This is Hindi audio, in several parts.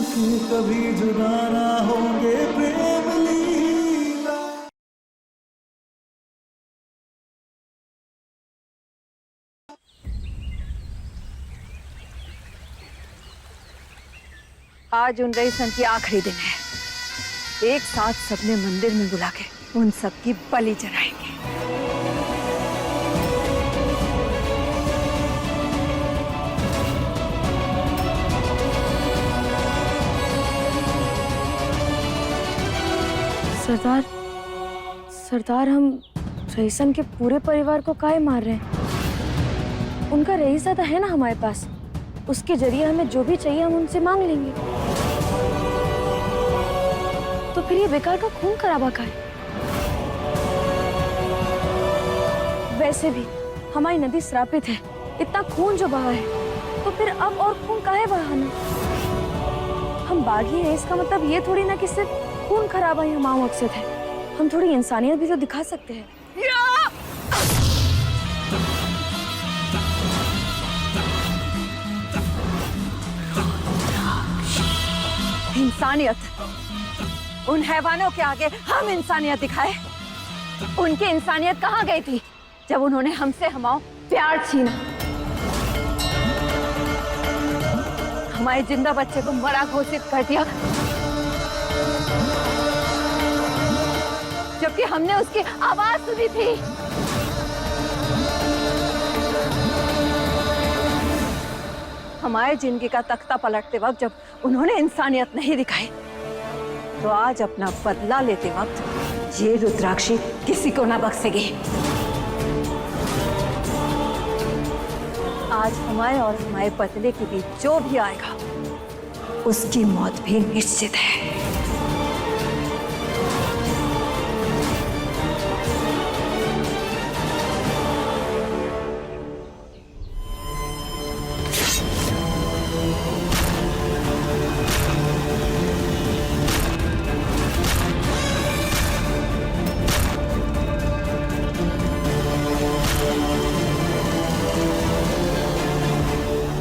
कि कभी जुदा ना होंगे प्रेम लीला। आज उन रईसन की आखिरी दिन है। एक साथ सबने मंदिर में बुला के उन सबकी बलि चढ़ाएंगे। सरदार, सरदार हम रईसन के पूरे परिवार को काहे मार रहे हैं? उनका रईसा है ना हमारे पास, उसके जरिए हमें जो भी चाहिए हम उनसे मांग लेंगे। तो फिर ये बेकार का खून खराबा का है? वैसे भी हमारी नदी श्रापित है, इतना खून जो बहा है तो फिर अब और खून काहे बहाना? हम बागी हैं, इसका मतलब ये थोड़ी ना कि सिर्फ खून खराबा ही हमारा मकसद है। हम थोड़ी इंसानियत भी तो दिखा सकते हैं। इंसानियत? उन हैवानों के आगे हम इंसानियत दिखाए? उनकी इंसानियत कहाँ गई थी जब उन्होंने हमसे हमारा प्यार छीना, हमारे जिंदा बच्चे को मरा घोषित कर दिया, जबकि हमने उसकी आवाज सुनी थी। हमारे जिंदगी का तख्ता पलटते वक्त जब उन्होंने इंसानियत नहीं दिखाई, तो आज अपना बदला लेते वक्त ये रुद्राक्षी किसी को ना बख्शेगी। आज हमारे और हमारे बदले के बीच जो भी आएगा उसकी मौत भी निश्चित है।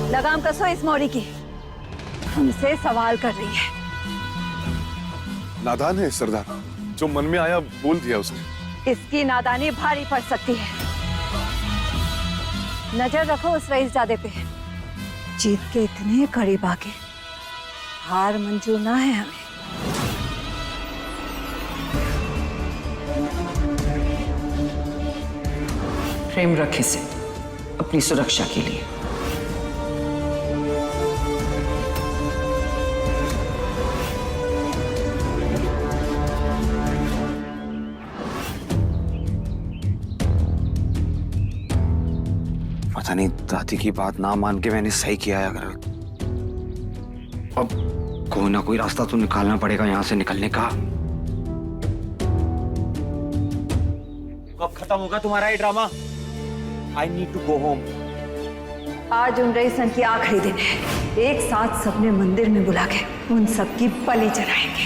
लगाम कसो इस मौरी की, हमसे सवाल कर रही है। नादान है सरदार, जो मन में आया बोल दिया उसने। इसकी नादानी भारी पड़ सकती है। नजर रखो उस रईसजादे पे, जीत के इतने करीब आके हार मंजूर ना है हमें। प्रेम रखे से अपनी सुरक्षा के लिए। पता नहीं दादी की बात ना मान के मैंने सही किया है। अगर अब कोई ना कोई रास्ता तो निकालना पड़ेगा यहाँ से निकलने का। कब खत्म होगा तुम्हारा ये drama? I need to go home. आज उन रईसन की आखिरी दिन है। एक साथ सबने मंदिर में बुला के उन सबकी बलि चढ़ाएंगे।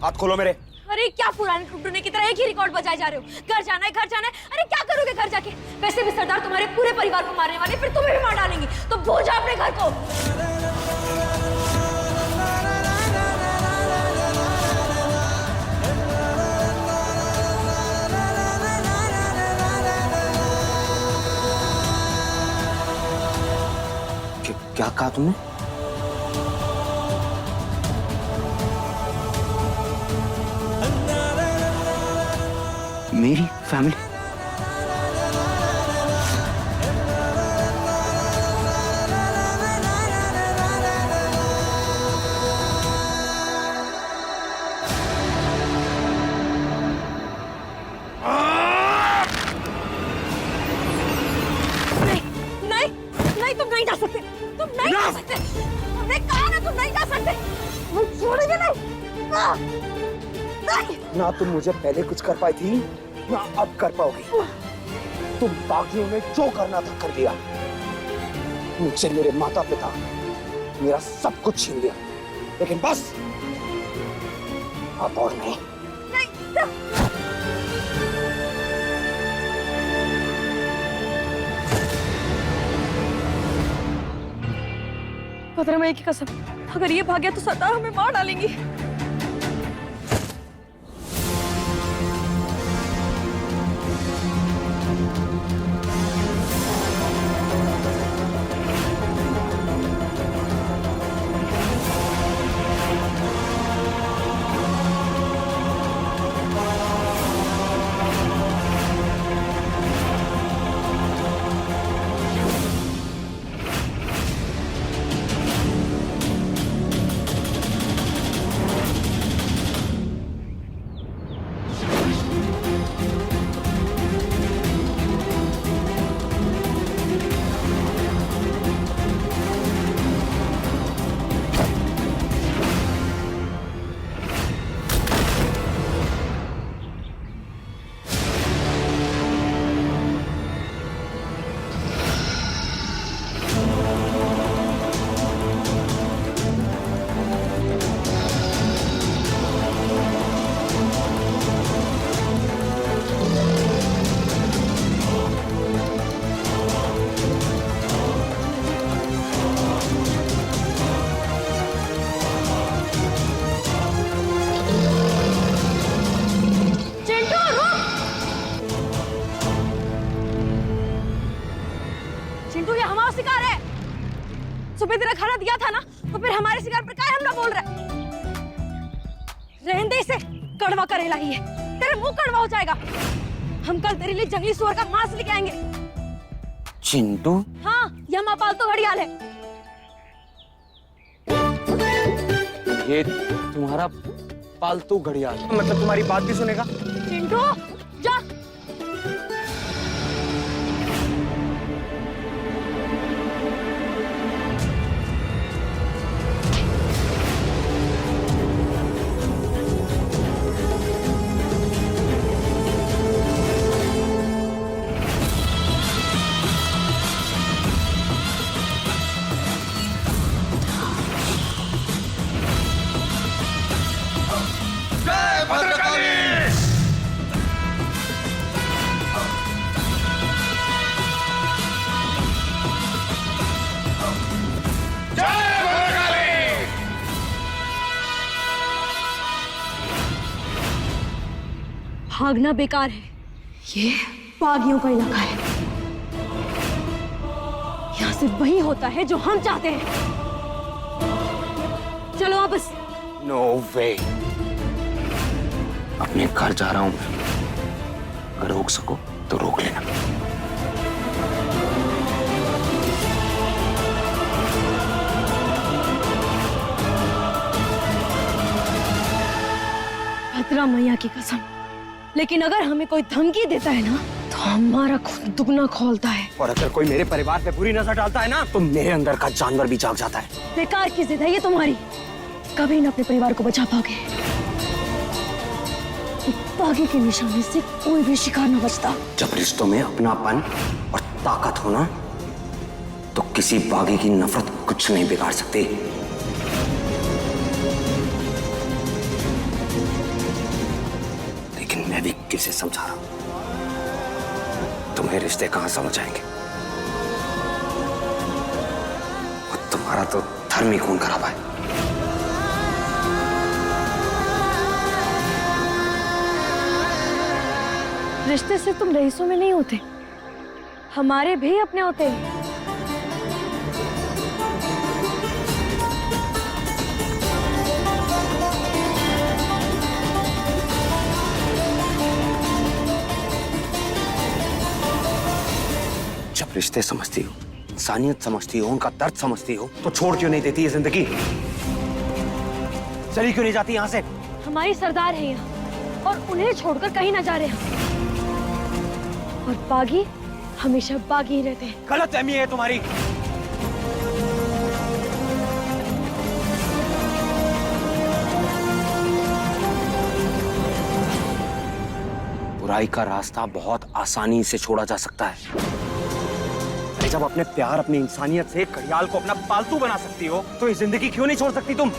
हाथ खोलो मेरे। अरे क्या पुराने टुकड़ों की तरह एक ही रिकॉर्ड बजाए जा रहे हो? घर जाना है, घर जाना है। अरे क्या करोगे घर जाके? वैसे भी सरदार तुम्हारे पूरे परिवार को मारने वाले, फिर तुम्हें भी मार डालेंगे, तो भूल जाओ अपने घर को। क्या कहा तुमने? मेरी फैमिली? नहीं, तुम नहीं जा सकते, तुम नहीं जा सकते। हमने कहा ना तुम नहीं जा सकते। हम छोड़ेंगे नहीं। ना तुम मुझे पहले कुछ कर पाई थी, ना अब कर पाओगी। तुम बागियों में जो करना था कर दिया। मुझसे मेरे माता पिता, मेरा सब कुछ छीन लिया, लेकिन बस अब और नहीं। भद्रमय की कसम, अगर ये भाग गया तो सरदार हमें मार डालेंगी। चिंटू, ये हमारा शिकार है। सुबह तेरा खाना दिया था ना, तो फिर हमारे शिकार पर क्या हमला बोल रहा है? रहने दे इसे, कड़वा करेला ही है, तेरे मुंह कड़वा हो जाएगा। हम कल तेरे लिए जंगली सुअर का मांस लेके आएंगे। चिंटू? हाँ, ये हमारा पालतू घड़ियाल है। ये तुम्हारा पालतू घड़ियाल मतलब तुम्हारी बात भी सुनेगा? चिंटू जा। भागना बेकार है, ये बागियों का इलाका है। यहाँ से वही होता है जो हम चाहते हैं। चलो वापस। नो वे, अपने घर जा रहा हूं मैं। अगर रोक सको तो रोक लेना। भद्रा मैया की कसम, लेकिन अगर हमें कोई धमकी देता है ना, तो हमारा खून दुगना खौलता है। और अगर कोई मेरे परिवार पे बुरी नजर डालता है ना, तो मेरे अंदर का जानवर भी जाग जाता है। बेकार की जिद है ये तुम्हारी, कभी न अपने परिवार को बचा पाओगे। बागी के निशाने से कोई भी शिकार न बचता। जब रिश्तों में अपनापन और ताकत हो ना, तो किसी बागी की नफरत कुछ नहीं बिगाड़ सकती। लेकिन मैं भी किसे समझा रहा हूं, तुम्हें रिश्ते कहां समझ आएंगे। और तुम्हारा तो धर्म ही खून खराब है। रिश्ते से तुम रईसों में नहीं होते, हमारे भी अपने होते हैं। जब रिश्ते समझती हो, इंसानियत समझती हो, उनका दर्द समझती हो, तो छोड़ क्यों नहीं देती ये जिंदगी? चली क्यों नहीं जाती यहाँ से? हमारी सरदार है यहाँ, और उन्हें छोड़कर कहीं ना जा रहे हैं। और बागी हमेशा बागी ही रहते हैं। गलतफहमी है तुम्हारी। बुराई का रास्ता बहुत आसानी से छोड़ा जा सकता है। अरे जब अपने प्यार, अपनी इंसानियत से घड़ियाल को अपना पालतू बना सकती हो, तो ये जिंदगी क्यों नहीं छोड़ सकती तुम?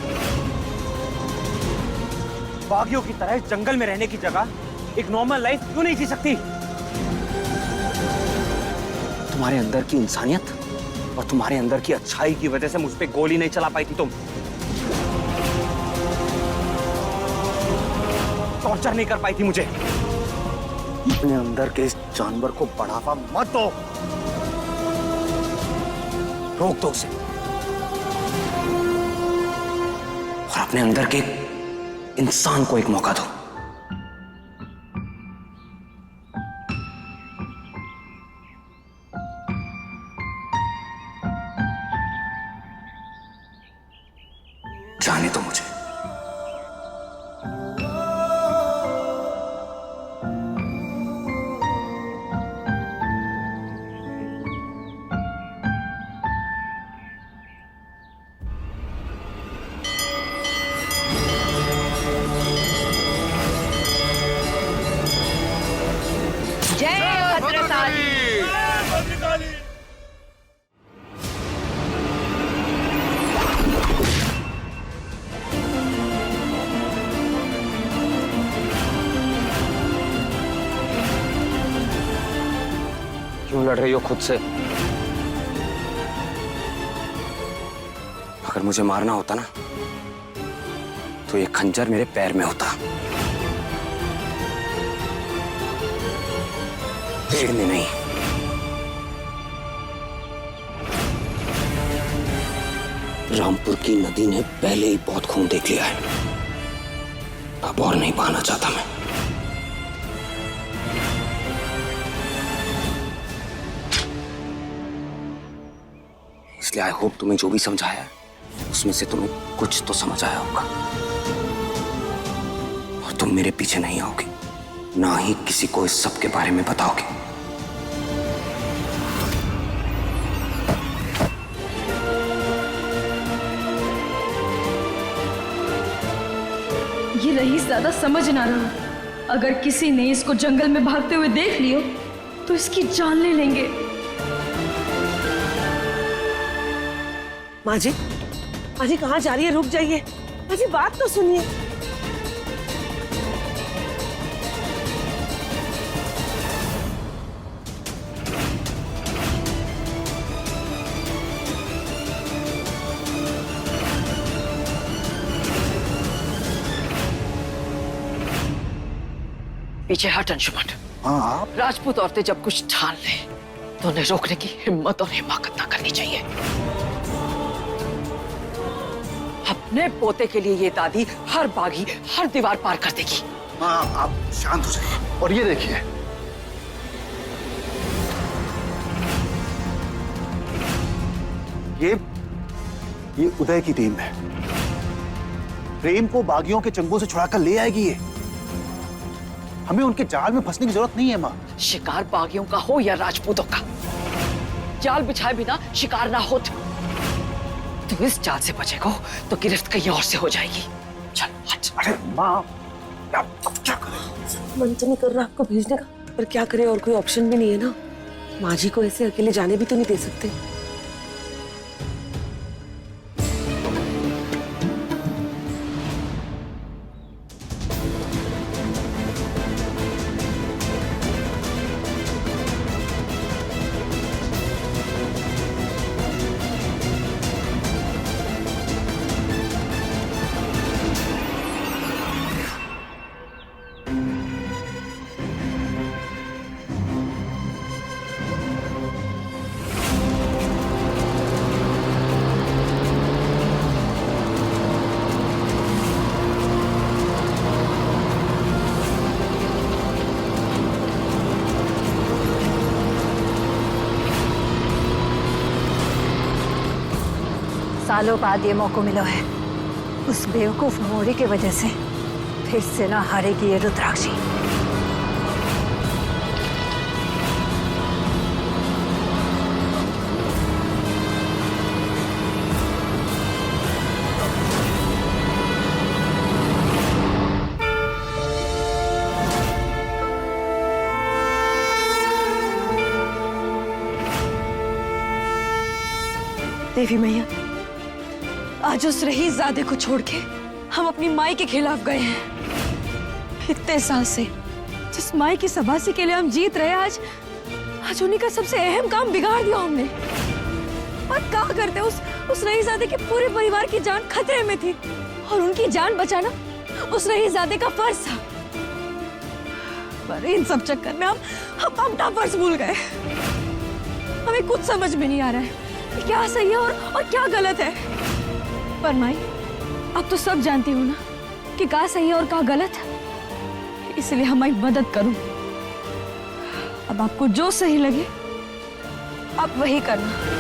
बागियों की तरह इस जंगल में रहने की जगह एक नॉर्मल लाइफ क्यों नहीं जी सकती? तुम्हारे अंदर की इंसानियत और तुम्हारे अंदर की अच्छाई की वजह से मुझ पे गोली नहीं चला पाई थी तुम। टॉर्चर नहीं कर पाई थी मुझे। अपने अंदर के इस जानवर को बढ़ावा मत दो, रोक दो उसे और अपने अंदर के इंसान को एक मौका दो। जाने दो मुझे। जय भद्रकाली। क्यों लड़ रही हो खुद से? अगर मुझे मारना होता ना तो ये खंजर मेरे पैर में होता, पेड़ में नहीं। रामपुर की नदी ने पहले ही बहुत खून देख लिया है, अब और नहीं बहाना चाहता मैं। इसलिए आई होप तुम्हें जो भी समझाया है उसमें से तुम्हें कुछ तो समझ आया होगा और तुम मेरे पीछे नहीं आओगे, ना ही किसी को इस सब के बारे में बताओगे। ये रईस ज्यादा समझ ना रहा। अगर किसी ने इसको जंगल में भागते हुए देख लियो तो इसकी जान ले लेंगे। माँ जी कहाँ जा रही है? रुक जाइए माँ जी, बात तो सुनिए। पीछे हट अंशुमन। हाँ, राजपूत औरतें जब कुछ ठान ले तो उन्हें रोकने की हिम्मत और हिमाकत ना करनी चाहिए। अपने पोते के लिए ये दादी हर बागी हर दीवार पार कर देगी। हाँ, आप शांत हो जाइए। और ये देखिए, ये उदय की टीम है। प्रेम को बागियों के चंगुल से छुड़ाकर ले आएगी ये। हमें उनके जाल में फंसने की जरूरत नहीं है माँ। शिकार बागियों का हो या राजपूतों का, जाल बिछाए बिना शिकार ना हो। तुम इस जाल से बचेगा तो गिरफ्त कहीं और से हो जाएगी। चल हट। अरे माँ, अब क्या करें? मन तो नहीं कर रहा आपको भेजने का, पर क्या करें, और कोई ऑप्शन भी नहीं है ना। माँ जी को ऐसे अकेले जाने भी तो नहीं दे सकते। सालों बाद ये मौका मिला है। उस बेवकूफ मोरी की वजह से फिर से ना हारेगी ये रुद्राक्षी। देवी मैया, आज उस रईसजादे को छोड़ के हम अपनी माई के खिलाफ गए हैं। इतने साल से जिस माई की सबासी के लिए हम जीत रहे, आज उन्हीं का सबसे अहम काम बिगाड़ दिया हमने। और क्या करते उस रईसजादे के पूरे परिवार की जान खतरे में थी और उनकी जान बचाना उस रईसजादे का फर्ज था। पर इन सब चक्कर में हम अपना फर्ज भूल गए। हमें कुछ समझ में नहीं आ रहा है कि क्या सही है और क्या गलत है। पर माई, अब तो सब जानती हूँ ना कि क्या सही है और क्या गलत है, इसलिए हमारी मदद करूं। अब आपको जो सही लगे आप वही करना।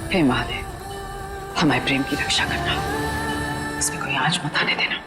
हे महादेव, हमारे प्रेम की रक्षा करना, इसमें कोई आंच मत आने देना।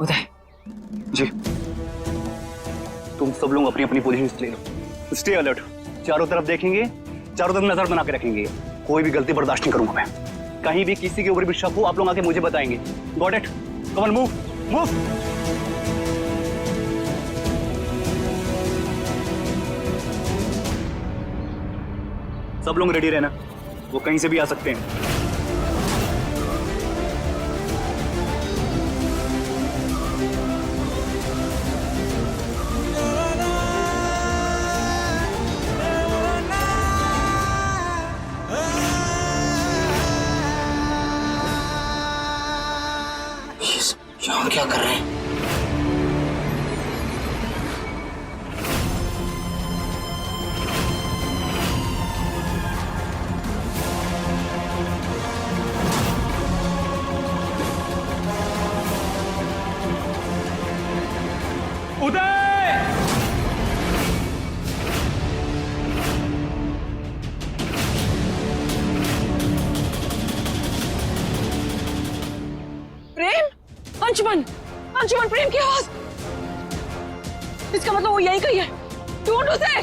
उदय जी, तुम सब लोग अपनी अपनी पोजीशन ले लो। स्टे अलर्ट, चारों तरफ देखेंगे, चारों तरफ नजर बना के रखेंगे। कोई भी गलती बर्दाश्त नहीं करूंगा मैं। कहीं भी किसी के ऊपर भी शक हो, आप लोग आके मुझे बताएंगे। Got it? Come on, move move. सब लोग रेडी रहना, वो कहीं से भी आ सकते हैं। यहाँ क्या कर रहे हैं? अंशुमन, अंशुमन, प्रेम की आवाज। इसका मतलब वो यहीं कहीं है। ढूंढ उसे।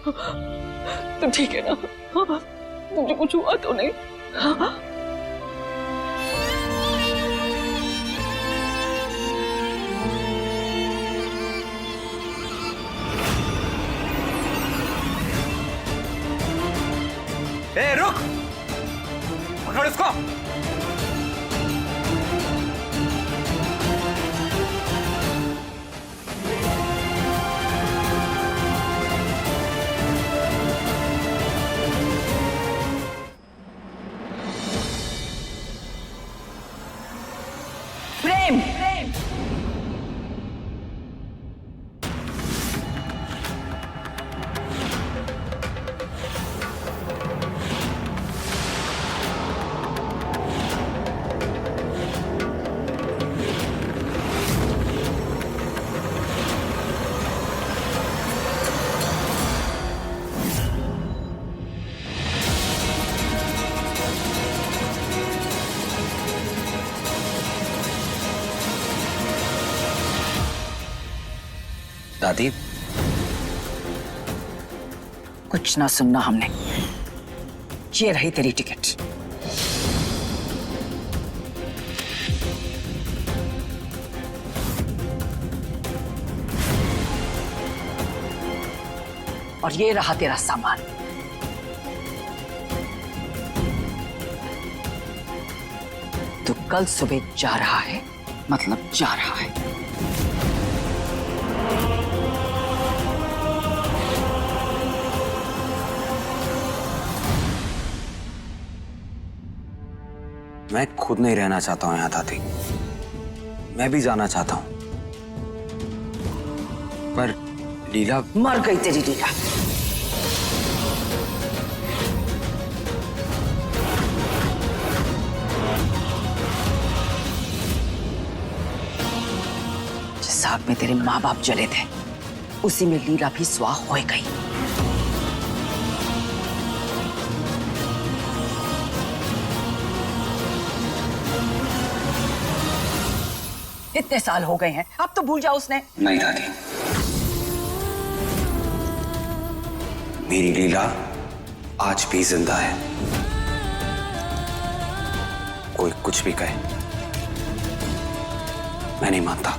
तुम ठीक है ना? मुझे कुछ हुआ तो नहीं? ए, रुक! पकड़ इसको! प्रेम, दादी, कुछ ना सुनना हमने। ये रही तेरी टिकट। और ये रहा तेरा सामान। तू कल सुबह जा रहा है, मतलब जा रहा है। मैं खुद नहीं रहना चाहता हूं यहाँ दादी। मैं भी जाना चाहता हूं, पर लीला। मर गई तेरी लीला। जिस आग में तेरे माँ बाप जले थे, उसी में लीला भी स्वाह हो गई। इतने साल हो गए हैं, अब तो भूल जाओ उसने। नहीं दादी, मेरी लीला आज भी जिंदा है। कोई कुछ भी कहे, मैं नहीं मानता।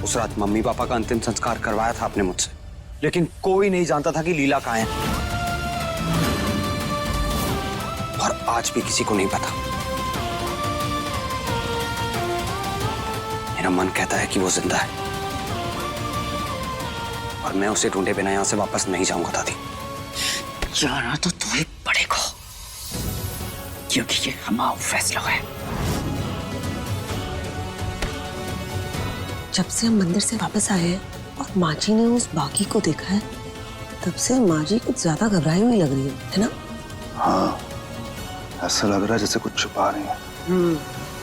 उस रात मम्मी पापा का अंतिम संस्कार करवाया था आपने मुझसे, लेकिन कोई नहीं जानता था कि लीला कहाँ है। और आज भी किसी को नहीं पता। मेरा मन कहता है कि वो जिंदा है, और मैं उसे ढूंढे बिना यहां से वापस नहीं जाऊंगा दादी। जाना तो तू ही पड़ेगा, क्योंकि ये हमारा फैसला है। जब से हम मंदिर से वापस आए हैं और माँ जी ने उस बाकी को देखा है, तब से माँ जी कुछ ज्यादा घबराई हुई लग रही है ना? हाँ, ऐसा लग रहा है जैसे कुछ छुपा रही है।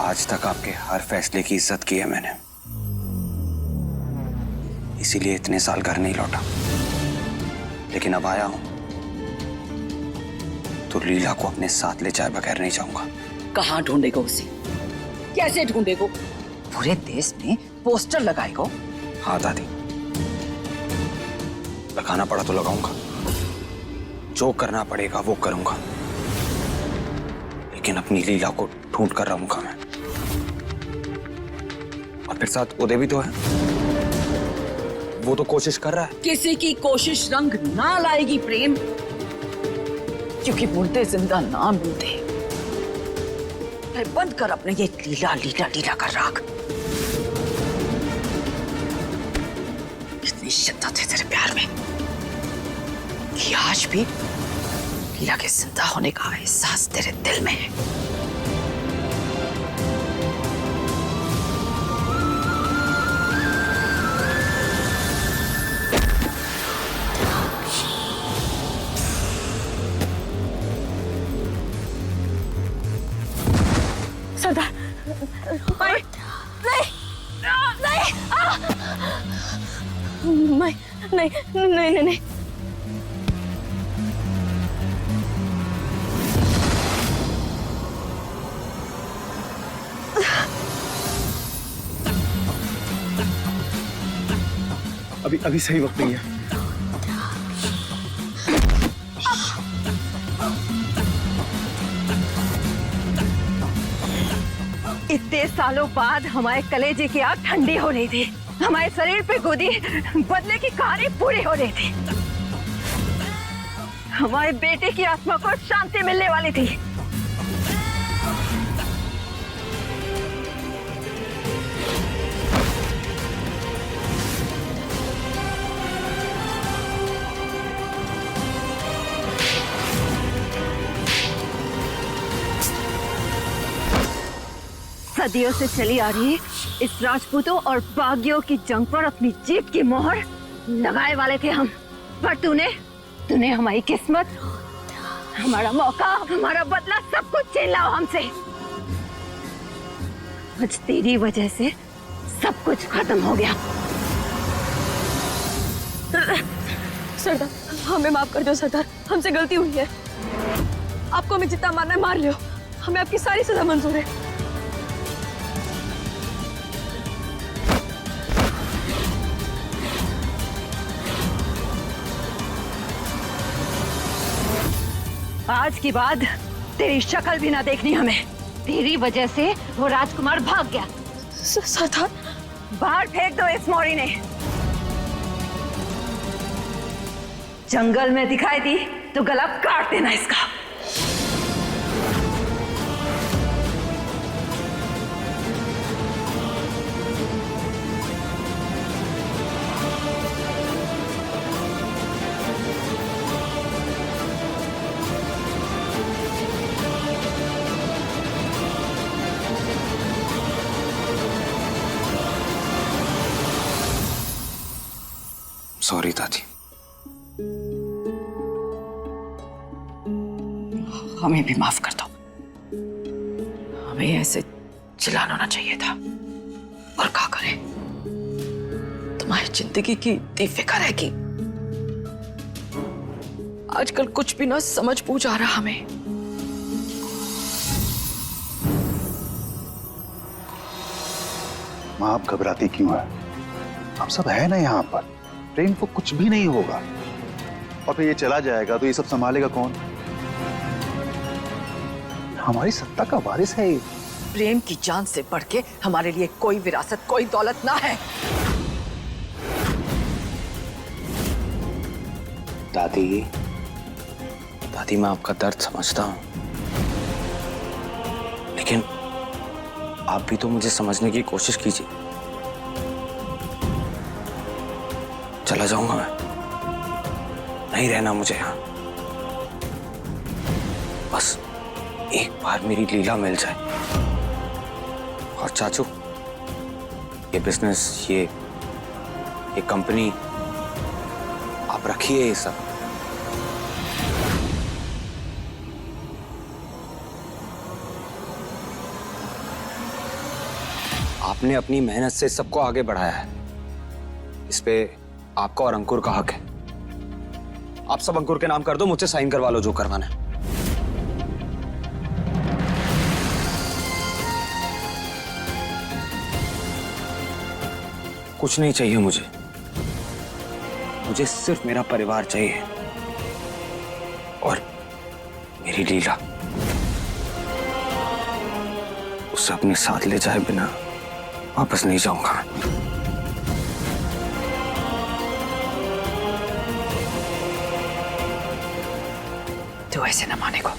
आज तक आपके हर फैसले की इज्जत की है मैंने, इसीलिए इतने साल घर नहीं लौटा। लेकिन अब आया हूं तो लीला को अपने साथ ले जाए बगैर नहीं जाऊंगा। कहाँ ढूंढेगा उसे? कैसे ढूंढेगा? पूरे देश में पोस्टर लगाएगा? हाँ दादी, लगाना पड़ा तो लगाऊंगा, जो करना पड़ेगा वो करूंगा, लेकिन अपनी लीला को ढूंढ कर रहूंगा मैं। और फिर साथ उदय भी तो है, वो तो कोशिश कर रहा है। किसी की कोशिश रंग ना लाएगी प्रेम, क्योंकि मुर्दे जिंदा ना मिलते। बंद कर अपने ये लीला लीला लीला का राग। इतनी शिद्दत है तेरे प्यार में कि आज भी लीला के जिंदा होने का एहसास तेरे दिल में है। सरदार, नहीं, नहीं, नहीं, नहीं, नहीं। अभी सही वक्त नहीं है। इतने सालों बाद हमारे कलेजे की आग ठंडी हो रही थी, हमारे शरीर पे गोदी बदले की कहानी पूरी हो रही थी, हमारे बेटे की आत्मा को शांति मिलने वाली थी। सदियों से चली आ रही इस राजपूतों और बागियों की जंग पर अपनी जीत की मोहर लगाए वाले थे हम, पर तूने हमारी किस्मत, हमारा मौका, हमारा बदला सब कुछ छीन लिया हमसे। आज तेरी वजह से सब कुछ खत्म हो गया। सरदार, हमें माफ कर दो सरदार, हमसे गलती हुई है। आपको हमें जितना मारना है मार लो, हमें आपकी सारी सजा मंजूर है। आज के बाद तेरी शक्ल भी ना देखनी हमें। तेरी वजह से वो राजकुमार भाग गया। सरदार, बाहर फेंक दो इस मौरी ने। जंगल में दिखाई दी तो गला काट देना इसका। सॉरी दादी। हमें भी माफ कर दो, हमें ऐसे चिल्लाना ना चाहिए था। और क्या करें, तुम्हारी जिंदगी की इतनी फिक्र है कि आजकल कुछ भी ना समझ बूझ आ रहा हमें। माँ आप घबराती क्यों है? हम सब है ना यहाँ पर। प्रेम को कुछ भी नहीं होगा, और फिर ये चला जाएगा तो ये सब संभालेगा कौन? हमारी सत्ता का वारिस है ये। प्रेम की जान से बढ़ के हमारे लिए कोई विरासत, कोई दौलत ना है। दादी, दादी मैं आपका दर्द समझता हूं, लेकिन आप भी तो मुझे समझने की कोशिश कीजिए। चला जाऊंगा मैं, नहीं रहना मुझे यहाँ। बस एक बार मेरी लीला मिल जाए। और चाचू, ये बिजनेस, ये कंपनी आप रखिए ये सब। आपने अपनी मेहनत से सबको आगे बढ़ाया है, इस पे आपका और अंकुर का हक है। आप सब अंकुर के नाम कर दो, मुझसे साइन करवा लो जो करवाना है। कुछ नहीं चाहिए मुझे सिर्फ मेरा परिवार चाहिए और मेरी लीला। उसे अपने साथ ले जाए बिना वापस नहीं जाऊंगा। तो ऐसे न माने को।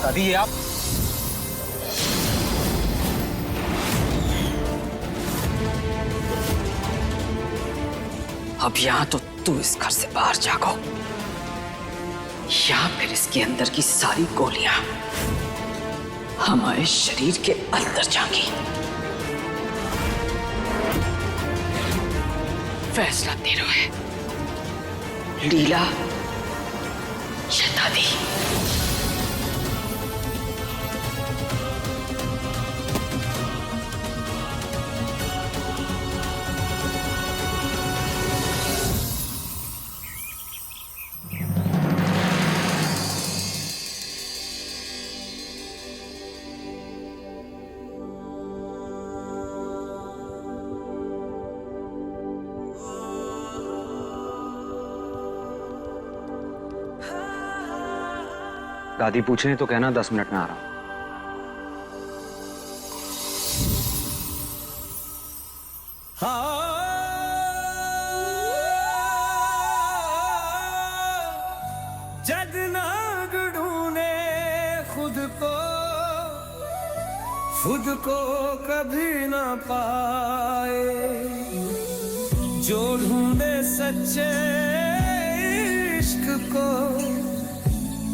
दादी, ये आप? अब यहां तो तू इस घर से बाहर जागो, या फिर इसके अंदर की सारी गोलियां हमारे शरीर के अंदर जाएंगी। फैसला तेरा है, लीला या दादी। दादी पूछे तो कहना 10 मिनट में आ रहा हूं। जग नाग ढूंढे खुद को कभी ना पाए, जो ढूंढे सच्चे इश्क को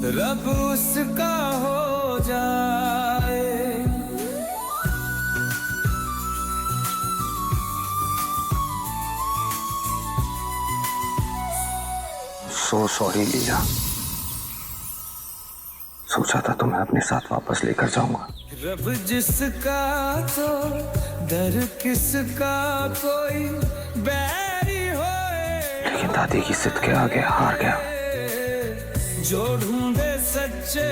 रब उसका हो जाए। सो सॉरी लीला, सोचा था तुम्हें अपने साथ वापस लेकर जाऊंगा। रब जिसका तो दर किसका, कोई बैरी होए, लेकिन दादी की जिद के आगे हार गया। जो ढूंढे सच्चे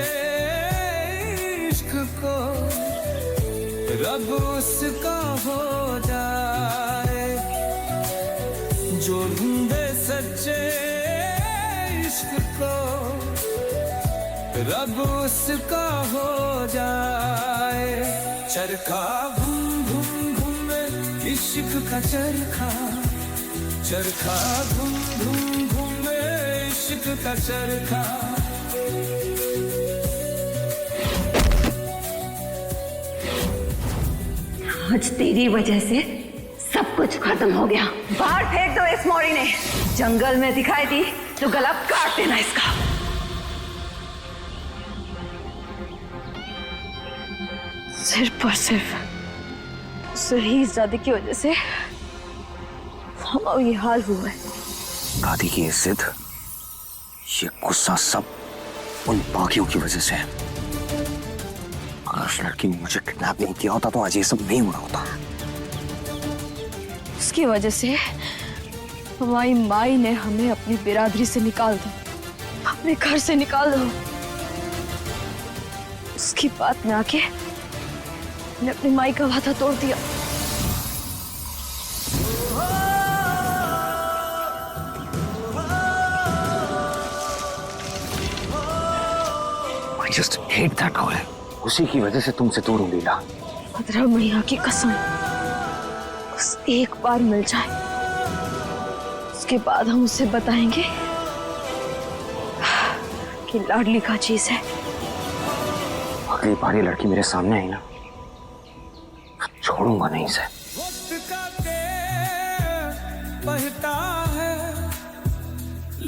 इश्क को रब उसका हो जाए, जो ढूंढे सच्चे इश्क को रब उसका हो जाए। चरखा घूम घूम घूमे इश्क का चरखा, चरखा घूम घूम घूमे इश्क का चरखा। आज तेरी वजह से सब कुछ खत्म हो गया। बाहर फेंक दो इस मौरी ने, जंगल में दिखाई दी तो गला काट देना इसका। सिर्फ और सिर्फ शहीजादे की वजह से हमारा ये हाल हुआ है। दादी की जिद, ये गुस्सा सब उन बाकियों की वजह से है। अगर उस लड़की ने मुझे किडनैप नहीं किया होता तो आज ये सब नहीं हुआ होता। उसकी वजह से हमारी माई ने हमें अपनी बिरादरी से निकाल दो, अपने घर से निकाल दो। उसकी बात में आके मैंने अपनी माई का वादा तोड़ दिया। I just hate that girl. उसी की वजह से तुमसे दूर हूँ लीला। मदरा मैया की कसम, बस एक बार मिल जाए, उसके बाद हम उसे बताएंगे कि लाडली का चीज है। अगली बार ये लड़की मेरे सामने आई ना, छोड़ूंगा नहीं इसे। वक्त का तेर बहता है,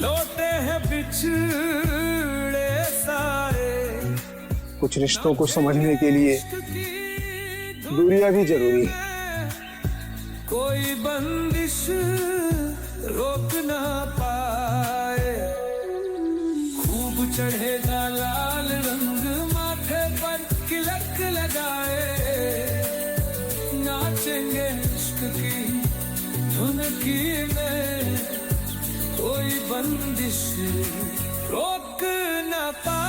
लौटे हैं बिछड़े सारे। कुछ रिश्तों को समझने के लिए दूरियां भी जरूरी है। कोई बंदिश रोक ना पाए, खूब चढ़ेगा लाल रंग माथे पर तिलक लगाए, नाचेंगे इश्क की धुन की में, कोई बंदिश रोक ना पाए।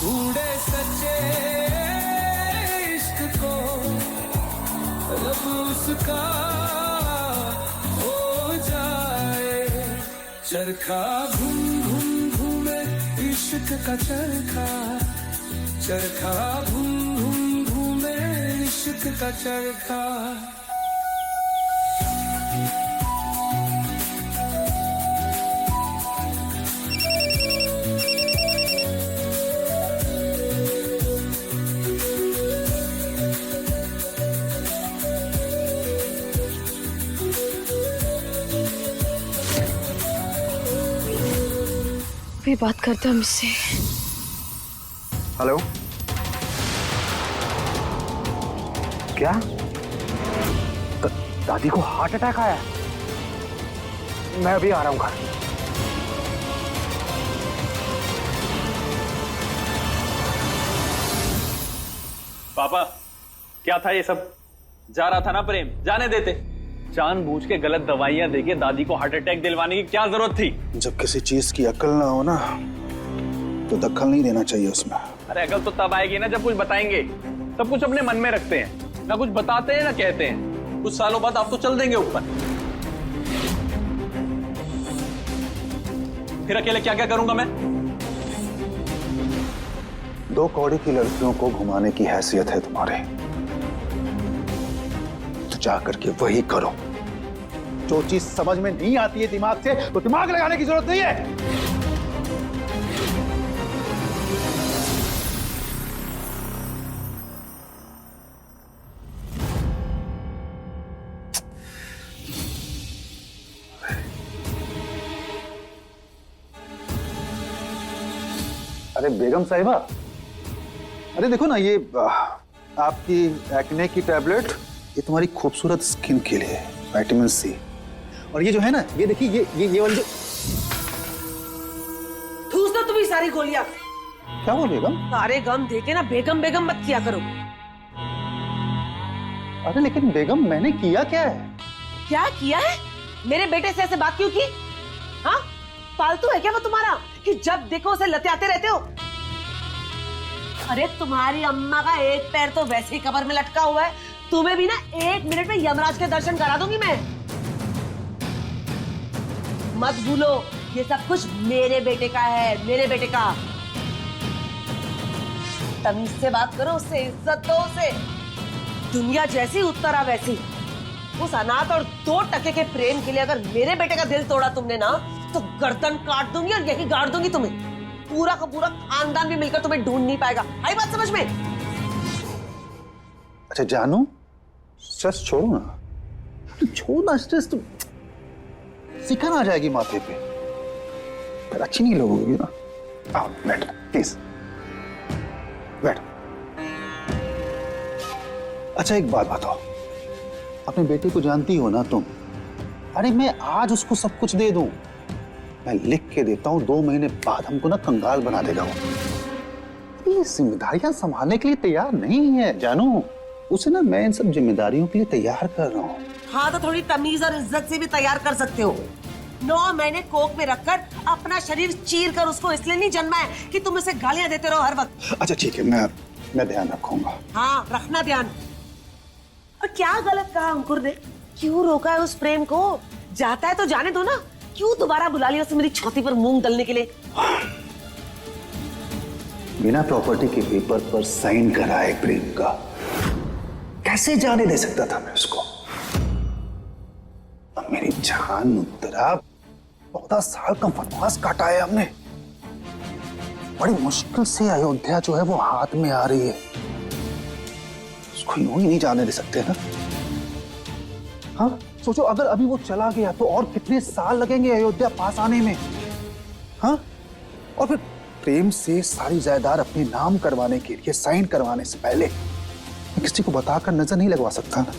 ढूंढे सच्चे इश्क को रब उसका हो जाए। चरखा घूम घूम घूमे इश्क का चरखा, चरखा घूम घूम घूमे इश्क का चरखा। भी बात करते हम इससे। हेलो, क्या दादी को हार्ट अटैक आया? मैं अभी आ रहा हूं घर। पापा, क्या था ये सब? जा रहा था ना प्रेम, जाने देते। जानबूझ के गलत दवाइयां देके दादी को हार्ट अटैक दिलवाने की क्या जरूरत थी? जब किसी चीज की अक्ल ना हो ना तो दखल नहीं देना चाहिए उसमें। अरे अकल तो तब आएगी ना जब कुछ बताएंगे। सब कुछ अपने मन में रखते हैं, ना कुछ बताते हैं ना कहते हैं। कुछ सालों बाद आप तो चल देंगे ऊपर। फिर अकेले क्या क्या करूंगा मैं? 2 कौड़ी की लड़कियों को घुमाने की हैसियत है तुम्हारे, तो जा करके वही करो। जो चीज समझ में नहीं आती है दिमाग से, तो दिमाग लगाने की जरूरत नहीं है। अरे बेगम साहिबा, अरे देखो ना, ये आपकी एक्ने की टैबलेट, ये तुम्हारी खूबसूरत स्किन के लिए, विटामिन सी। और ये जो है ना, ये देखिए, ये वाली जो, ठूस दो तुम्हें सारी गोलियां। क्या हुआ बेगम? सारे गम देके ना बेगम बेगम मत किया करो। अरे लेकिन बेगम, मैंने किया क्या है? क्या किया है? मेरे बेटे से ऐसे बात क्यों की? हाँ, फालतू है क्या वो तुम्हारा कि जब देखो उसे लतियाते रहते हो? अरे तुम्हारी अम्मा का एक पैर तो वैसे ही कब्र में लटका हुआ है, तुम्हें भी ना 1 मिनट में यमराज के दर्शन करा दूंगी मैं। मत भूलो, ये सब कुछ मेरे बेटे का है, मेरे बेटे का। तमीज से बात करो उससे, इज्जत दो उसे। दुनिया जैसी उत्तरा वैसी। उस अनाथ और 2 टके के प्रेम के लिए अगर मेरे बेटे का दिल तोड़ा तुमने ना, तो गर्दन काट दूंगी और यही गाड़ दूंगी तुम्हें। पूरा का पूरा खानदान भी मिलकर तुम्हें ढूंढ नहीं पाएगा। आई बात समझ में? अच्छा जानू, स्ट्रेस छोड़ो ना, छोड़ो ना स्ट्रेस, तो सिकन आ जाएगी माथे पे, फिर अच्छी नहीं लगोगी ना। आओ बैठ, प्लीज बैठ। अच्छा एक बात बताओ, अपने बेटे को जानती हो ना तुम? अरे मैं आज उसको सब कुछ दे दूं, मैं लिख के देता हूं, 2 महीने बाद हमको ना कंगाल बना देगा वो। ये जिम्मेदारियां संभालने के लिए तैयार नहीं है जानू। उसे ना मैं इन सब जिम्मेदारियों के लिए तैयार कर रहा हूँ। हाँ, तो थोड़ी तमीज और इज्जत से भी तैयार कर सकते हो। 9 महीने कोख में रखकर अपना शरीर चीर कर उसको इसलिए नहीं जन्मा है कि तुम उसे गालियां देते रहो हर वक्त। अच्छा ठीक है, मैं ध्यान रखूंगा। हाँ, रखना ध्यान। और क्या गलत कहा अंकुर ने? क्यों रोका है उस प्रेम को? जाता है तो जाने दो ना, क्यों दोबारा बुला लिया उसे मेरी छाती पर मूंग दलने के लिए? बिना प्रॉपर्टी के पेपर पर साइन कराए प्रेम का, कैसे जाने दे सकता था मैं उसको? अब मेरी जान उत्तरा, 14 साल का वनवास काटा है हमने। बड़ी मुश्किल से अयोध्या जो है वो हाथ में आ रही है, उसको यूं ही नहीं जाने दे सकते ना। हाँ सोचो, अगर अभी वो चला गया तो और कितने साल लगेंगे अयोध्या पास आने में? हाँ, और फिर प्रेम से सारी जायदाद अपने नाम करवाने के लिए साइन करवाने से पहले मैं किसी को बताकर नजर नहीं लगवा सकता ना।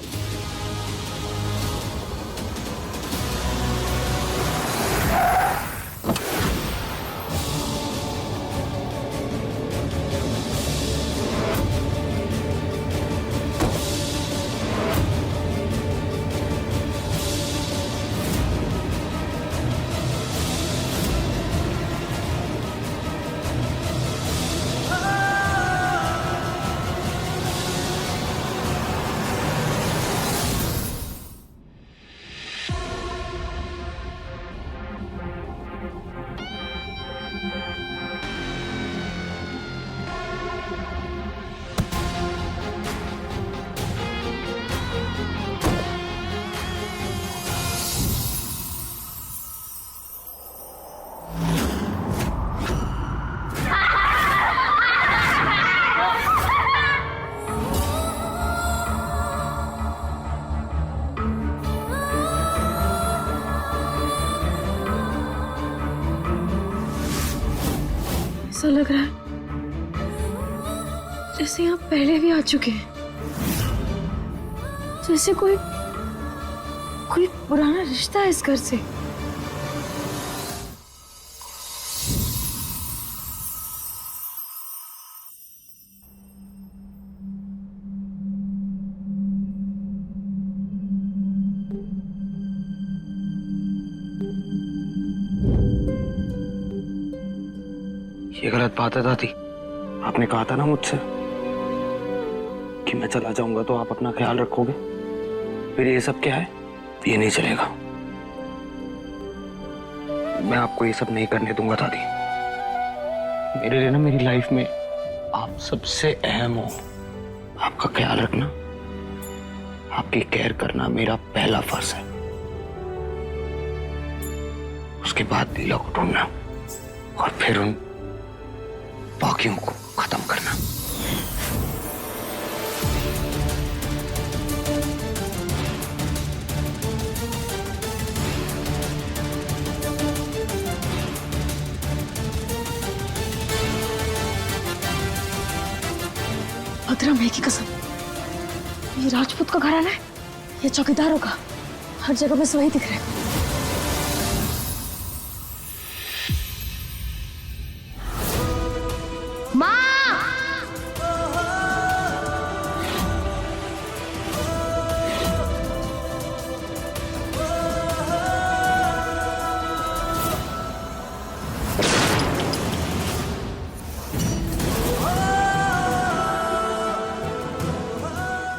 ऐसा लग रहा है जैसे यहाँ पहले भी आ चुके हैं, जैसे कोई पुराना रिश्ता है इस घर से। ये गलत बात है दादी, आपने कहा था ना मुझसे कि मैं चला जाऊंगा तो आप अपना ख्याल रखोगे। फिर ये सब क्या है? ये नहीं चलेगा। मैं आपको ये सब नहीं करने दूंगा दादी। मेरे लिए ना मेरी लाइफ में आप सबसे अहम हो। आपका ख्याल रखना, आपकी केयर करना मेरा पहला फर्ज है। उसके बाद लीला को ढूंढना और फिर उन बाकियों को खत्म करना। भद्रम है की कसम, ये राजपूत का घराना है या चौकीदारों का? हर जगह बस वही दिख रहा है।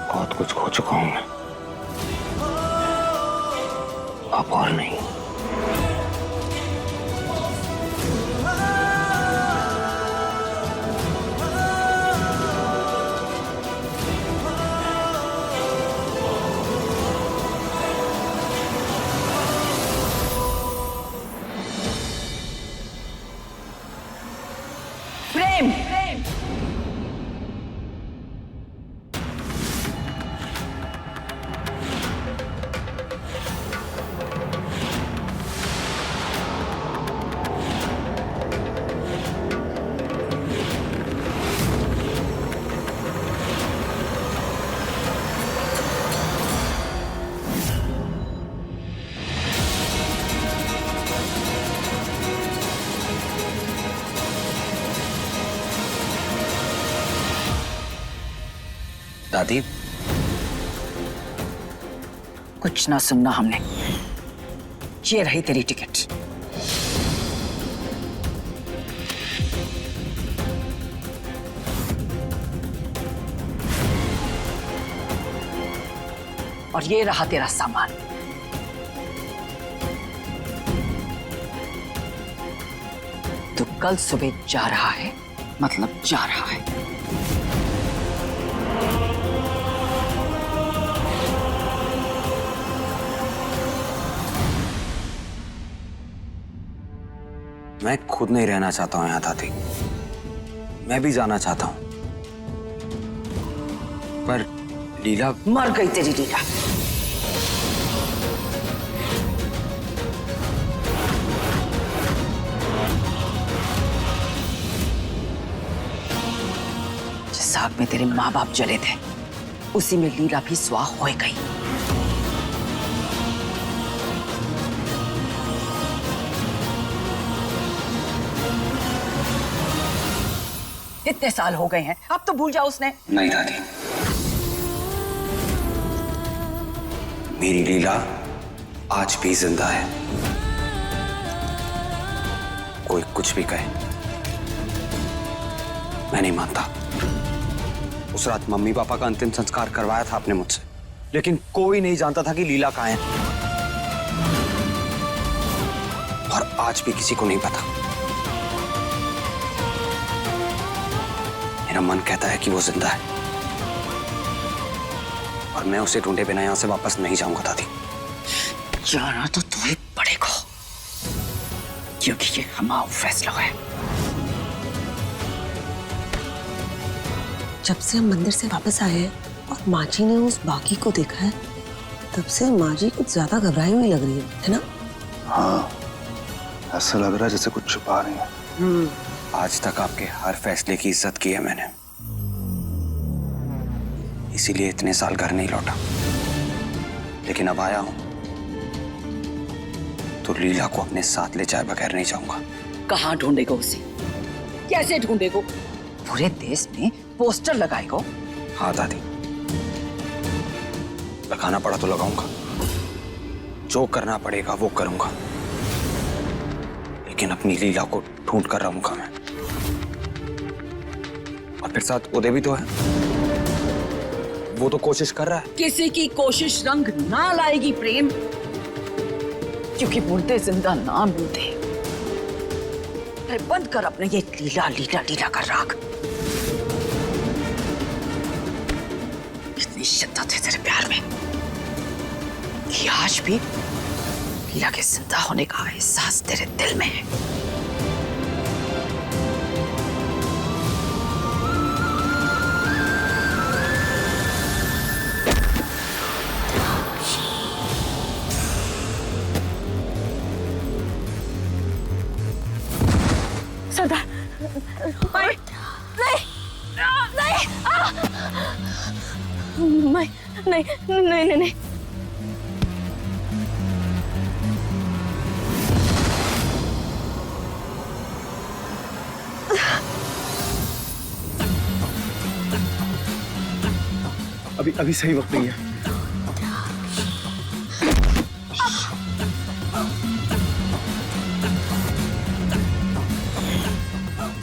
बहुत कुछ खो चुका हूं मैं, अब और नहीं। प्रेम, दादी, कुछ ना सुनना हमने। ये रही तेरी टिकट। और ये रहा तेरा सामान। तू कल सुबह जा रहा है, मतलब जा रहा है। मैं खुद नहीं रहना चाहता हूं यहां दादी। मैं भी जाना चाहता हूं, पर लीला मर गई तेरी लीला। जिस आग में तेरे माँ बाप जले थे, उसी में लीला भी स्वाह हो गई। इतने साल हो गए हैं, अब तो भूल जाओ उसने। नहीं दादी, मेरी लीला आज भी जिंदा है। कोई कुछ भी कहे, मैं नहीं मानता। उस रात मम्मी पापा का अंतिम संस्कार करवाया था आपने मुझसे, लेकिन कोई नहीं जानता था कि लीला कहाँ है। और आज भी किसी को नहीं पता। मेरा मन कहता है कि वो जिंदा है, और मैं उसे ढूंढे बिना यहां से वापस नहीं जाऊंगा दादी। जाना तो तुम्हें पड़ेगा, क्योंकि ये हमारा फैसला है। जब से हम मंदिर से वापस आए हैं और माँ जी ने उस बाकी को देखा है, तब से माँ जी कुछ ज्यादा घबराई हुई लग रही है ना? हाँ, ऐसा लग रहा है जैसे कुछ छुपा रही है। आज तक आपके हर फैसले की इज्जत की है मैंने, इसीलिए इतने साल घर नहीं लौटा। लेकिन अब आया हूं तो लीला को अपने साथ ले जाए बगैर नहीं जाऊंगा। कहाँ ढूंढेगा उसे? कैसे ढूंढेगा? पूरे देश में पोस्टर लगाएगा? हाँ दादी, लगाना पड़ा तो लगाऊंगा, जो करना पड़ेगा वो करूंगा, लेकिन अपनी लीला को ढूंढ कर रहूंगा मैं। और फिर साथ उदय भी तो है, वो तो कोशिश कर रहा है। किसी की कोशिश रंग ना लाएगी प्रेम, क्योंकि मुर्दे जिंदा ना मिलते। अरे बंद कर अपने ये लीला लीला लीला कर राग। इतनी शिद्दत है तेरे प्यार में कि आज भी लीला के जिंदा होने का एहसास तेरे दिल में है। सरदार, नहीं, नहीं, नहीं, नहीं, नहीं, नहीं। अभी सही वक्त नहीं है।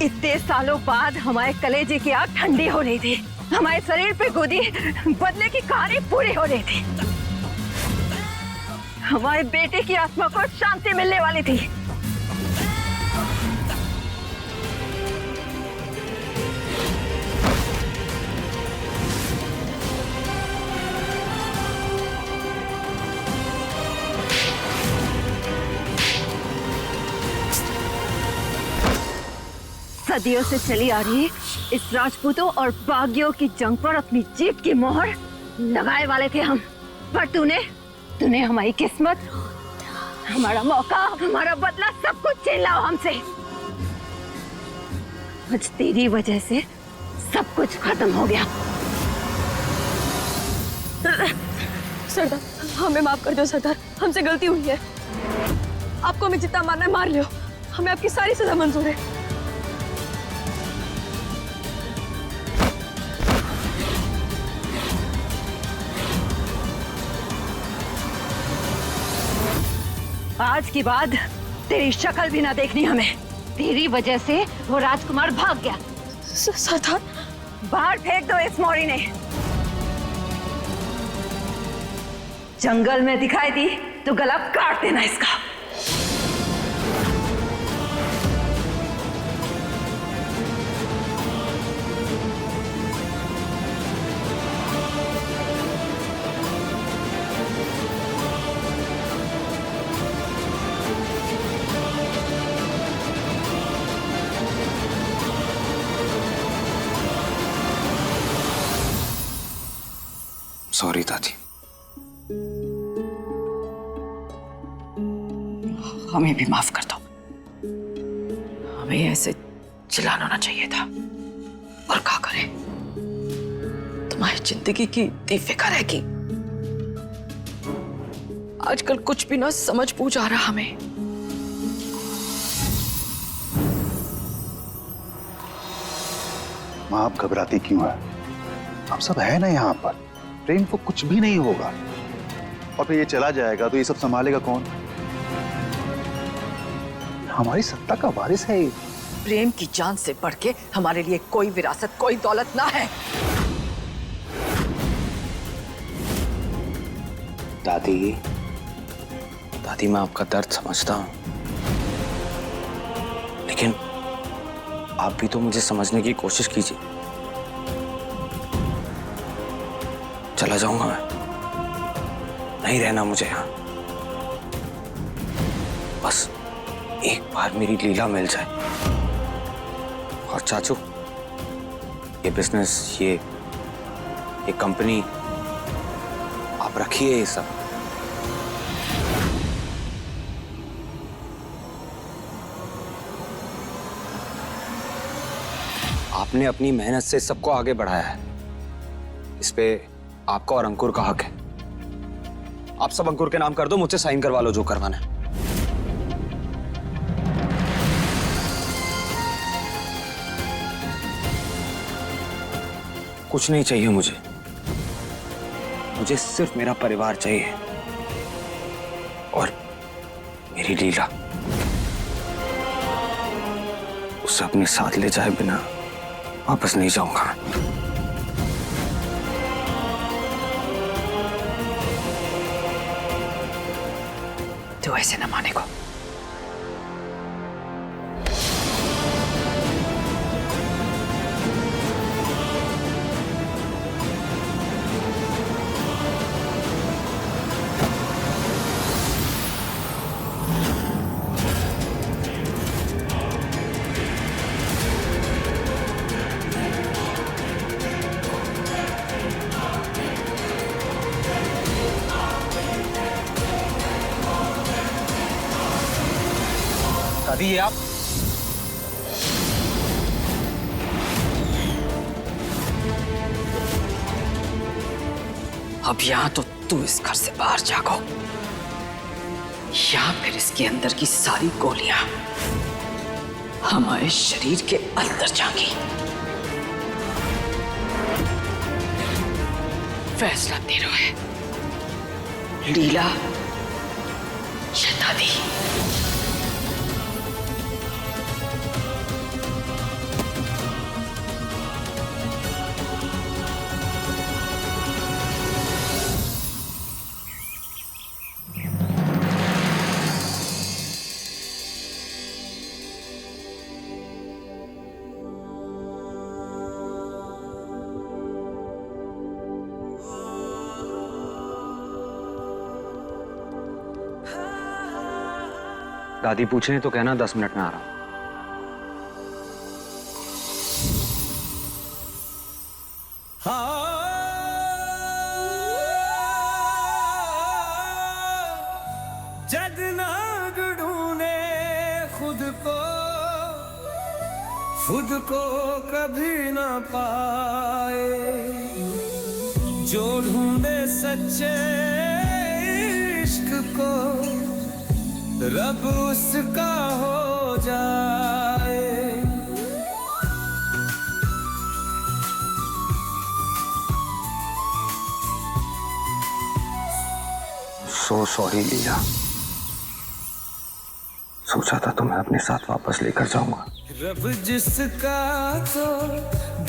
इतने सालों बाद हमारे कलेजे की आग ठंडी हो रही थी, हमारे शरीर पे गोदी बदले की कहानी पूरी हो रही थी, हमारे बेटे की आत्मा को शांति मिलने वाली थी। सदियों से चली आ रही इस राजपूतों और बागियों की जंग पर अपनी जीत की मोहर लगाए वाले थे हम, पर तूने हमारी किस्मत, हमारा मौका, हमारा बदला सब कुछ छीन लाओ हमसे। आज तेरी वजह से सब कुछ खत्म हो गया। सरदार, हमें माफ कर दो सरदार, हमसे गलती हुई है। आपको हमें जितना मारना है मार लो, हमें आपकी सारी सजा मंजूर है। आज के बाद तेरी शक्ल भी ना देखनी हमें। तेरी वजह से वो राजकुमार भाग गया। सरदार, बाहर फेंक दो इस मौरी ने। जंगल में दिखाई दी तो गला काट देना इसका। सॉरी दादी। हमें भी माफ कर दो, हमें ऐसे चिल्लाना ना चाहिए था। और क्या करें, तुम्हारी जिंदगी की इतनी फिक्र है कि आजकल कुछ भी ना समझ पूछ आ रहा हमें। माँ, आप घबराती क्यों है? आप सब है ना यहाँ पर। प्रेम को कुछ भी नहीं होगा, और फिर ये चला जाएगा तो ये सब संभालेगा कौन? हमारी सत्ता का वारिस है ये। प्रेम की जान से बढ़ के हमारे लिए कोई विरासत, कोई दौलत ना है। दादी, मैं आपका दर्द समझता हूं, लेकिन आप भी तो मुझे समझने की कोशिश कीजिए। चला जाऊंगा मैं, नहीं रहना मुझे यहाँ। बस एक बार मेरी लीला मिल जाए। और चाचू, ये बिजनेस, ये कंपनी आप रखिए ये सब। आपने अपनी मेहनत से सबको आगे बढ़ाया है, इस पे आपका और अंकुर का हक है। आप सब अंकुर के नाम कर दो, मुझसे साइन करवा लो जो करवाना है। कुछ नहीं चाहिए मुझे सिर्फ मेरा परिवार चाहिए और मेरी लीला। उसे अपने साथ ले जाए बिना वापस नहीं जाऊंगा मैं। तो ऐसे न माने को। दादी ये आप अब यहाँ तो तू इस घर से बाहर जागो, या फिर इसके अंदर की सारी गोलियां हमारे शरीर के अंदर जाएंगी। फैसला तेरा है, लीला या दादी। दादी पूछ रहे तो कहना 10 मिनट में आ रहा हूं। जग नाग ढूंढे खुद को कभी ना पाए, जो ढूंढे सच्चे इश्क को रब उसका हो जाए। सो सॉरी लीला, सोचा था तुम्हें अपने साथ वापस लेकर जाऊंगा। रब जिसका तो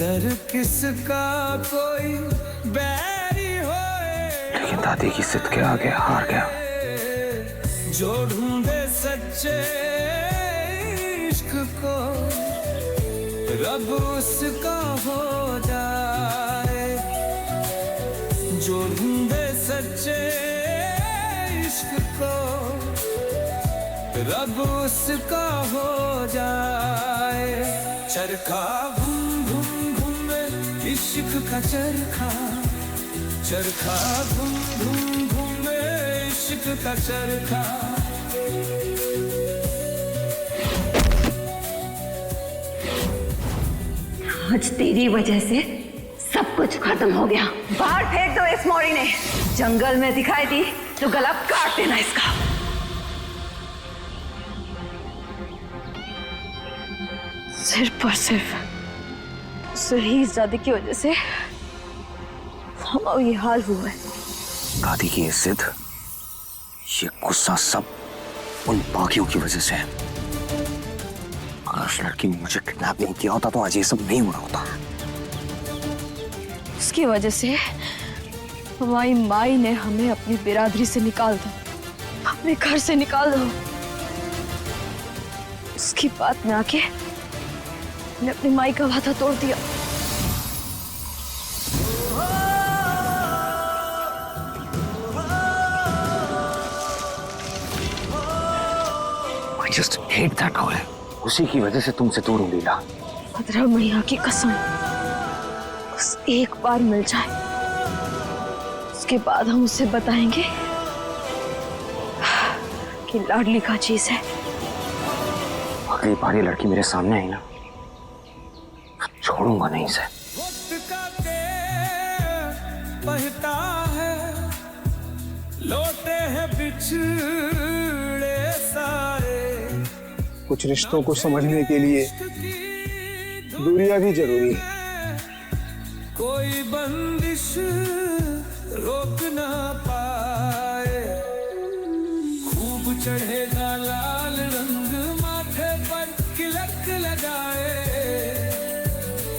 दर किसका, कोई बैरी होए, लेकिन दादी की जिद के आगे हार गया। जो ढूंढे सच्चे इश्क को रब उसका हो जाए, जो ढूंढे सच्चे इश्क को रब उसका हो जाए। चरखा घूम घूम घूमे इश्क का चरखा, चरखा घूम घूम घूमे इश्क का चरखा। आज तेरी वजह से सब कुछ खत्म हो गया। बाहर फेंक दो इस मौरी ने, जंगल में दिखाई दी तो गला काट देना इसका। सिर्फ और सिर्फ शहीजादी की वजह से हमारा ये हाल हुआ है। दादी की जिद, ये गुस्सा सब उन बाकियों की वजह से है। अगर उस लड़की ने मुझे किडनैप नहीं किया होता तो आज ये सब नहीं हो रहा होता। उसकी वजह से हमारी माई ने हमें अपनी बिरादरी से निकाल दो, अपने घर से निकाल दो। उसकी बात में आके मैंने अपनी माई का वादा तोड़ दिया। I just hate that girl. उसी की वजह से तुमसे दूर हूँ लीला। 15 मैया की कसम, बस एक बार मिल जाए, उसके बाद हम उसे बताएंगे कि लाडली का चीज है। अगली बार ये लड़की मेरे सामने आई ना, छोड़ूंगा नहीं इसे। बहता है लोटे हैं बिछड़े सारे, कुछ रिश्तों को समझने के लिए दूरियां भी जरूरी है। कोई बंदिश रोक ना पाए, खूब चढ़ेगा लाल रंग माथे पर, तिलक लगाए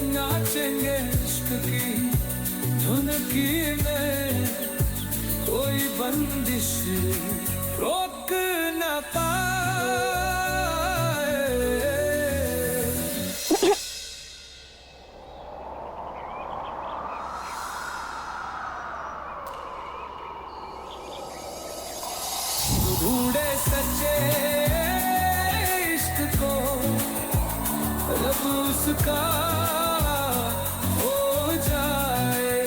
ना नाचेंगे इश्क की धुन की में, कोई बंदिश रोक न पाए। ढूंढे सच्चे इश्क को रब उसका हो जाए।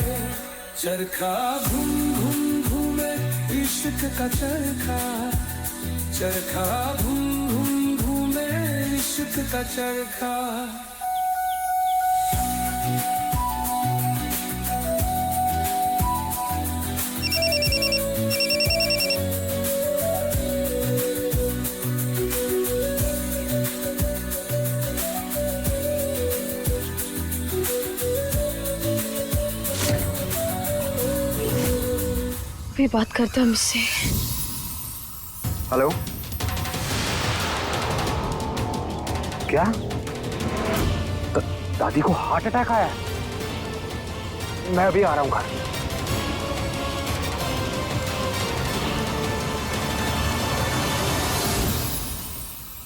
चरखा घूम घूम घूमे इश्क का चरखा, चरखा घूम घूम घूमे इश्क का चरखा। भी बात करता मुझसे। हेलो, क्या दादी को हार्ट अटैक आया? मैं अभी आ रहा हूं घर।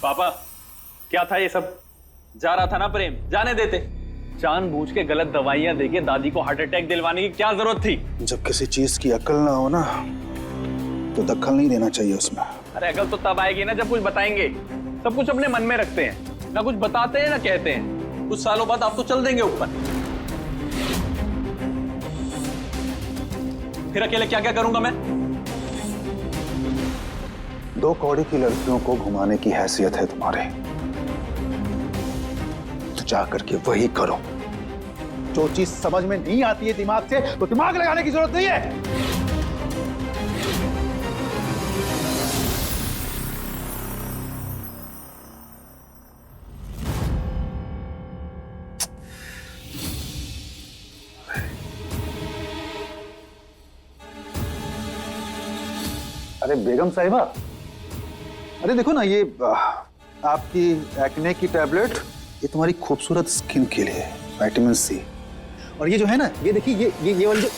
पापा क्या था ये सब? जा रहा था ना प्रेम, जाने देते। जानबूझ के गलत दवाइयां देके दादी को हार्ट अटैक दिलवाने की क्या जरूरत थी? जब किसी चीज की अकल ना हो ना तो दखल नहीं देना चाहिए उसमें। अरे अकल तो तब आएगी ना जब कुछ बताएंगे। सब कुछ अपने मन में रखते हैं, ना कुछ बताते हैं ना कहते हैं। कुछ सालों बाद आप तो चल देंगे ऊपर। फिर अकेले क्या क्या करूंगा मैं? 2 कौड़ी की लड़कियों को घुमाने की हैसियत है तुम्हारे, तो जा करके वही करो। जो चीज समझ में नहीं आती है दिमाग से, तो दिमाग लगाने की जरूरत नहीं है। अरे बेगम साहिबा, अरे देखो ना, ये आपकी एक्ने की टैबलेट, ये तुम्हारी खूबसूरत स्किन के लिए, विटामिन सी। और ये जो है ना, ये देखिए, ये वाली जो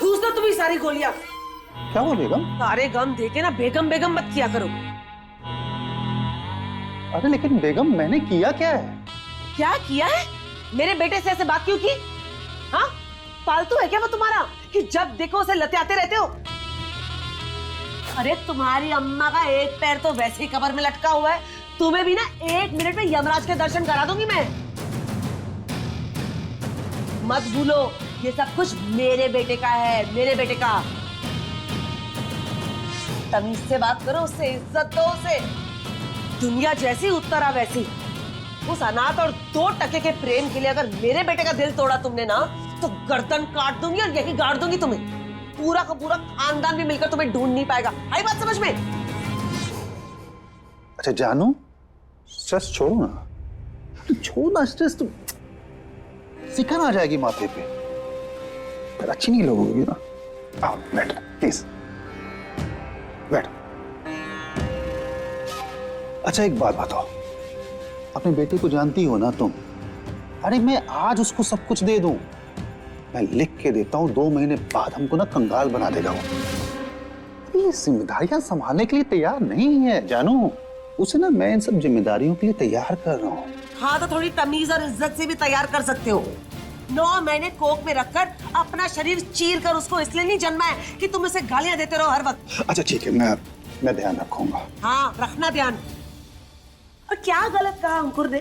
ठूस दो तुम्हें सारी गोलियां। क्या हुआ बेगम? सारे गम देके ना बेगम बेगम मत किया करो। अरे लेकिन बेगम, मैंने किया क्या है? क्या किया है? मेरे बेटे से ऐसे बात क्यों की? हाँ, पालतू है क्या वो तुम्हारा कि जब देखो उसे लतियाते रहते हो? अरे तुम्हारी अम्मा का एक पैर तो वैसे ही कब्र में लटका हुआ है, तुम्हें भी ना 1 मिनट में यमराज के दर्शन करा दूंगी मैं। मत भूलो, ये सब कुछ मेरे बेटे का है, मेरे बेटे का। तमीज से बात करो उससे, इज्जत दो उसे। दुनिया जैसी उत्तरा वैसी। उस अनाथ और 2 टके के प्रेम के लिए अगर मेरे बेटे का दिल तोड़ा तुमने ना, तो गर्दन काट दूंगी और यही गाड़ दूंगी तुम्हें। पूरा का पूरा खानदान भी मिलकर तुम्हें ढूंढ नहीं पाएगा। आई बात समझ में? अच्छा जानू, स्ट्रेस छोड़ो ना, छोड़ो ना स्ट्रेस। तो सिकन आ जाएगी माथे पे, फिर अच्छी नहीं लगोगी ना। आओ बैठो प्लीज, बैठो। अच्छा एक बात बताओ, अपने बेटे को जानती हो ना तुम? अरे मैं आज उसको सब कुछ दे दूं, मैं लिख के देता हूं, 2 महीने बाद हमको ना कंगाल बना देगा वो। ये जिम्मेदारियां संभालने के लिए तैयार नहीं है जानू। उसे ना मैं इन सब जिम्मेदारियों के लिए तैयार कर रहा हूँ। हाँ, तो थोड़ी तमीज और इज्जत से भी तैयार कर सकते हो। 9 महीने कोख में रखकर अपना शरीर चीर कर उसको इसलिए नहीं जन्मा है कि तुम उसे गालियां देते रहो हर वक्त। अच्छा ठीक है, मैं ध्यान रखूंगा। हाँ, रखना ध्यान। और क्या गलत कहा अंकुर ने?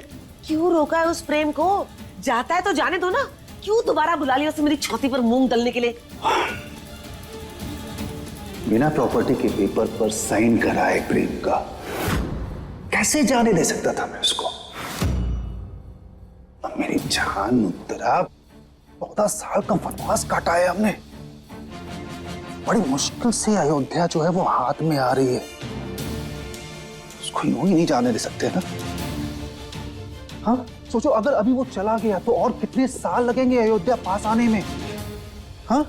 क्यों रोका है उस प्रेम को? जाता है तो जाने दो ना। क्यों दोबारा बुला लिया उसे मेरी छाती पर मूंग दलने के लिए? बिना प्रॉपर्टी के पेपर पर साइन कराए प्रेम का, कैसे जाने दे सकता था मैं उसको? अब मेरी जान उत्तरा, 14 साल का वनवास काटा है हमने। बड़ी मुश्किल से अयोध्या जो है वो हाथ में आ रही है, उसको यूं ही नहीं जाने दे सकते ना। हाँ सोचो, अगर अभी वो चला गया तो और कितने साल लगेंगे अयोध्या पास आने में? हाँ,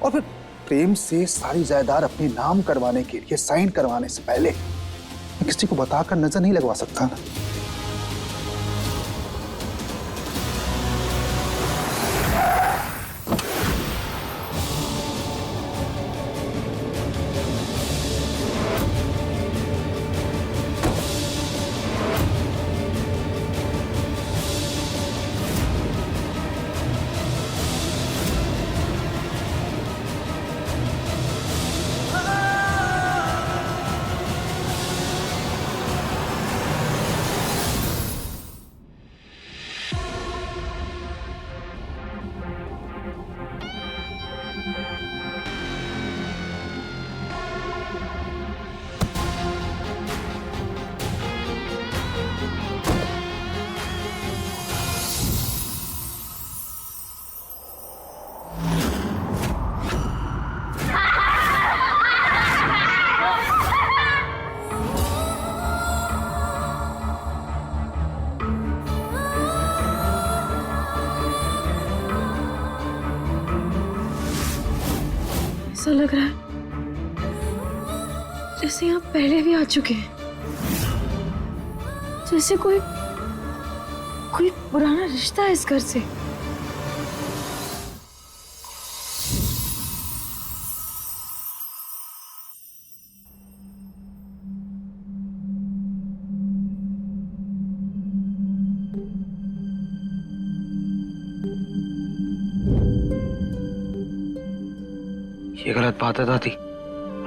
और फिर प्रेम से सारी जायदाद अपने नाम करवाने के लिए साइन करवाने से पहले मैं किसी को बताकर नजर नहीं लगवा सकता ना। ऐसा लग रहा है जैसे यहाँ पहले भी आ चुके हैं, जैसे कोई पुराना रिश्ता है इस घर से। ये गलत बात है दादी।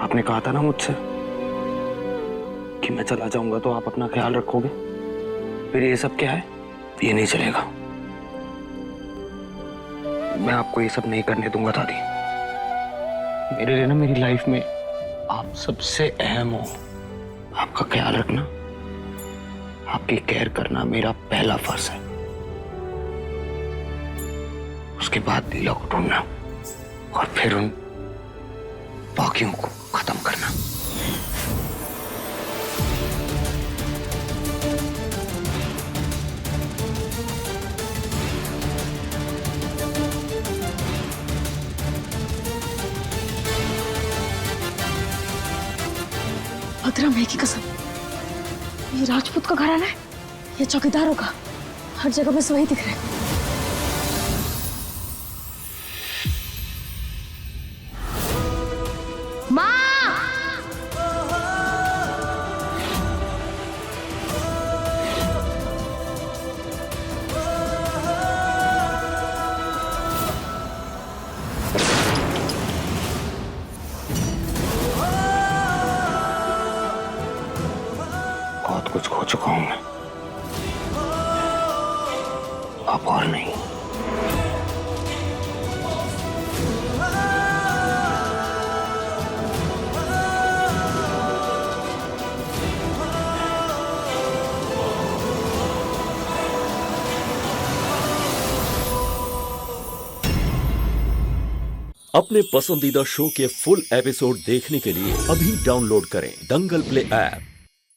आपने कहा था ना मुझसे कि मैं चला जाऊंगा तो आप अपना ख्याल रखोगे। फिर ये सब क्या है? ये नहीं चलेगा। मैं आपको ये सब नहीं करने दूंगा दादी। मेरे लिए ना मेरी लाइफ में आप सबसे अहम हो। आपका ख्याल रखना, आपकी केयर करना मेरा पहला फर्ज है। उसके बाद लीला को ढूंढना और फिर उन बाकियों को खत्म करना। भद्रा मैं की कसम, ये राजपूत का घराना है या चौकीदारों का? हर जगह बस वही दिख रहा है। बहुत कुछ खो चुका हूं मैं, अब और नहीं। अपने पसंदीदा शो के फुल एपिसोड देखने के लिए अभी डाउनलोड करें दंगल प्ले ऐप।